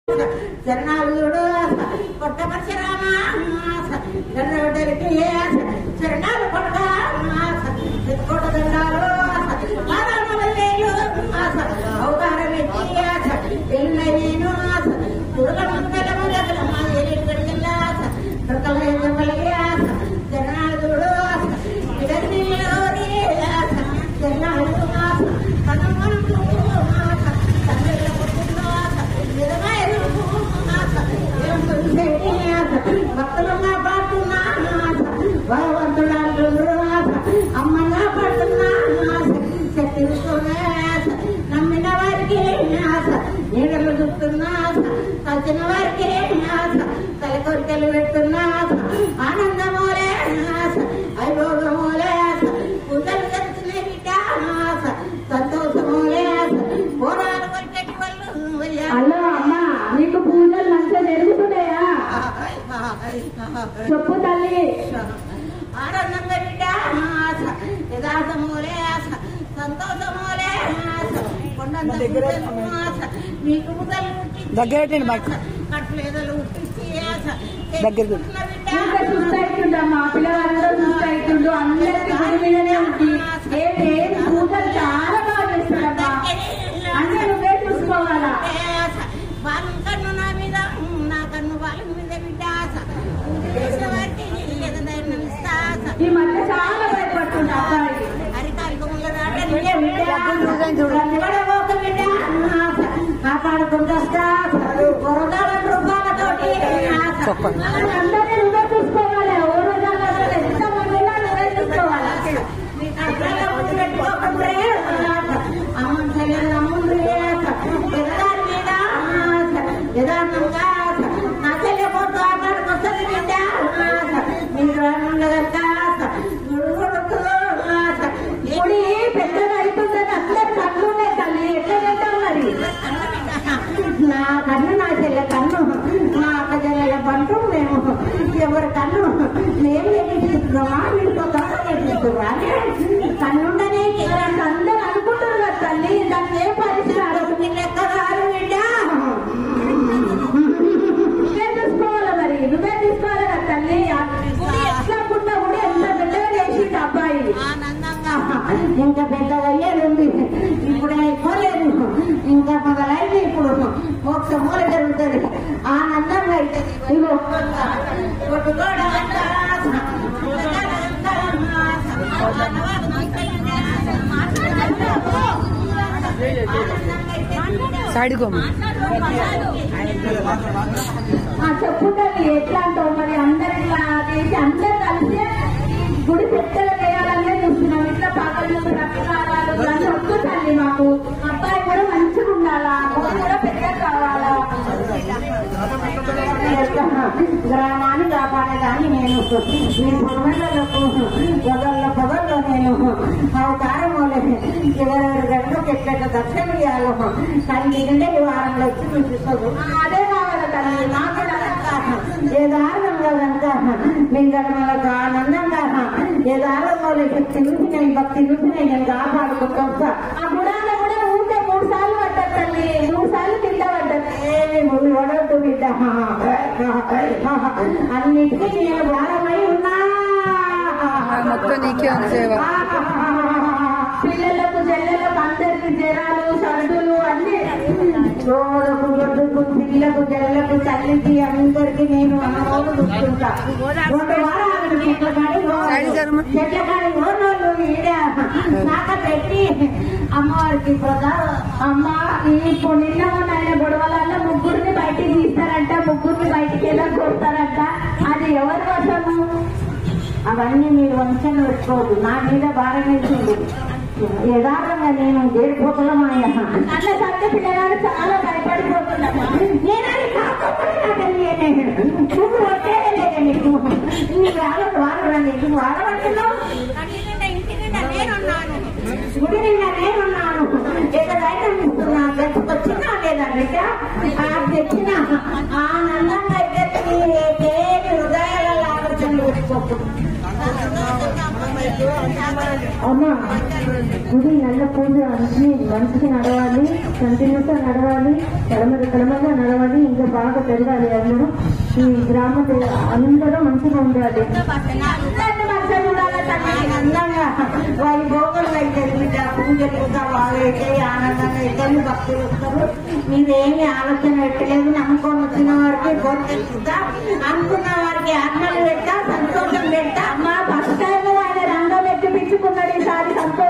చరణాలు చూడు కొత్త పరశురామ చరణకి చరణాలు కొడక కొట్ట దండాలు అవతారం ఎత్తి ఎన్నయ్యేను చరణాలు చూడు చరణాలు భక్తులుగా పాడుతున్నా భగవంతుడా అమ్మగా పాడుతున్నా శక్తి నమ్మిన వారికి నీడలు చూస్తున్నా కలిసిన వారికి తల కోరికలు పెడుతున్నా ఆనందమూలే వైభోగమూలే పూజలు జరుగుతున్నాయి బిడ్డ సంతోషమూలే పోరాలు కొరికేటి వాళ్ళు. హలో అమ్మా, నీకు పూజలు మంచిగా జరుగుతున్నాయా? చెప్పు తల్లి. ఆనందంగా బిడ్డ యథార్థమూలే సంతోషమూలే కొండంత మీకు దగ్గర కట్లేదలు చూస్తాయితుండమ్మా, పిల్లలందరూ చూస్తాయితుండు, అందరికి గుడి మీదనే ఉంది. పూజలు చాలా బాగా చేస్తారమ్మా, అంటే నువ్వే చూసుకోవాలా. వాళ్ళ కన్ను నా మీద, నా కన్ను వాళ్ళ మీద బిడ్డ వారికి ఈ మధ్య చాలా భయపడుతుంది అబ్బాయి. అందరినీ నువ్వే చూసుకోవాలి. ఓ రోజాలు ఎంతమంది నువ్వే చూసుకోవాలి. నా చెల్లెపోతూ ఆటకొస్తుంది బిడ్డ మీరు గుడి పెద్దగా అవుతుందని అందరు కన్నునే తల్లి. ఎట్లా చేద్దాం మరి? నా కన్ను నా చెల్లె కన్ను, నా అక్క చెల్లెల బంటు మేము ఎవరి కన్ను మేము నేర్పిస్తున్నామా వీటితో తప్ప నేర్పిస్తున్నా కన్నుండనే అందరు అనుకుంటారు కదా తల్లి, దాన్ని ఏ పరిష్కారం లెక్కగారు బిడ్డ నువ్వే చూసుకోవాలి. మరి నువ్వే చూసుకోవాలి కదా తల్లి. ఎట్లాకుండా కూడా ఎంత పెద్దగా చేసిండు అబ్బాయి. ఆనందంగా ఇంకా పెద్దగా అయ్యేది ఇప్పుడు అయిపోలేదు, ఇంకా మొదలైంది. ఇప్పుడు ఒక మూల జరుగుతుంది, ఆనందంగా అవుతుంది. ఇగో చెప్పుండాలి ఎట్లా అంటావు మరి. అందరిలా చేసి అందరు కలిసి గుడి పెద్దగా చేయాలనే చూస్తున్నాం. ఇట్లా పాకలు రకాలు వద్దు తల్లి మాకు. అబ్బాయి కూడా మంచిగా ఉండాలా, గుడి కూడా పెద్దగా కావాలా. గ్రామాన్ని కాపాడేదాన్ని నేను పొగల్లో నేను అవతారమో ఎవరెవరి గంటలకు ఎట్ల దర్శనం ఇవ్వాలో తల్లి కంటే ఈ వారంలో వచ్చి చూపిస్తుంది. అదే కావాలా తల్లి. నాకు యథార్థంగా కనుక లింగడమలకు ఆనందంగా యథార్థంలో శక్తి నుంచి నేను భక్తి నుంచి నేను కాపాడుకుంటా. ఆ గుడాలో కూడా ఊరికే 3 సార్లు పడ్డది తల్లి, 3 సార్లు కింద పడ్డది. ఏమి ముళ్ళు పడవద్దు బిడ్డ, అన్నిటికీ నేను భారమై ఉన్నా. పిల్లలకు చెల్లెలకు అందరికి జ్వరాలు సర్దులు అన్ని చోరకు గొడ్డుకు పిల్లకు జల్లకు తల్లికి అందరికి నేను అన్నవాళ్ళు చూస్తుంటా. 2 వారాలు చెట్ల కాడి ఓనోళ్ళు ఈడ నాక పెట్టి అమ్మవారికి అమ్మ ఇప్పుడు నిన్న మొన్న ఆయన గొడవలలో 3 బయటికి తీస్తారంట, 3 బయటికి ఎలా కొడతారంట. అది ఎవరి వశము? అవన్నీ మీరు వంశం పెట్టుకోదు, నా మీద భారం వేసింది. యథార్థంగా నేను చేరిపోతున్నామాయ అట్లా సత్య పిల్లగాడు చాలా భయపడిపోతున్నాము. నేను అది కాకపోతే నువ్వు వచ్చేదే లేదా నీకు వాడవండి నువ్వు వాడబడుతున్నావు. గుడి నిండా నేనున్నాను, ఏదైనా తెచ్చుకొచ్చినా లేదా బిడ్డ తెచ్చిన ఆనందంగా అయితే హృదయాల ఆలోచనలు పెట్టుకోకు. అమ్మా గుడి నల్ల పూజ అన్ని మంచిగా నడవాలి, కంటిన్యూస్ గా నడవాలి, కడమగా నడవాలి, ఇంకా బాగా పెరగాలి. అందరూ ఈ గ్రామ అందరూ మంచిగా ఉండాలి. అందంగా వారి భోగలు అయితే పూజలు కూడా బాగా అయితే ఆనందంగా ఇద్దరు భక్తులు వస్తారు. మీరేమి ఆలోచన పెట్టలేదు. నమ్మకం వచ్చిన వారికి గోర్చుతా, అనుకున్న వారికి ఆత్మలు పెట్టా, సంతోషం పెట్టా. మా ఫస్ట్ టైం ఆయన రంగం ఎక్కిపించుకున్నాడు. ఈసారి సంతోషం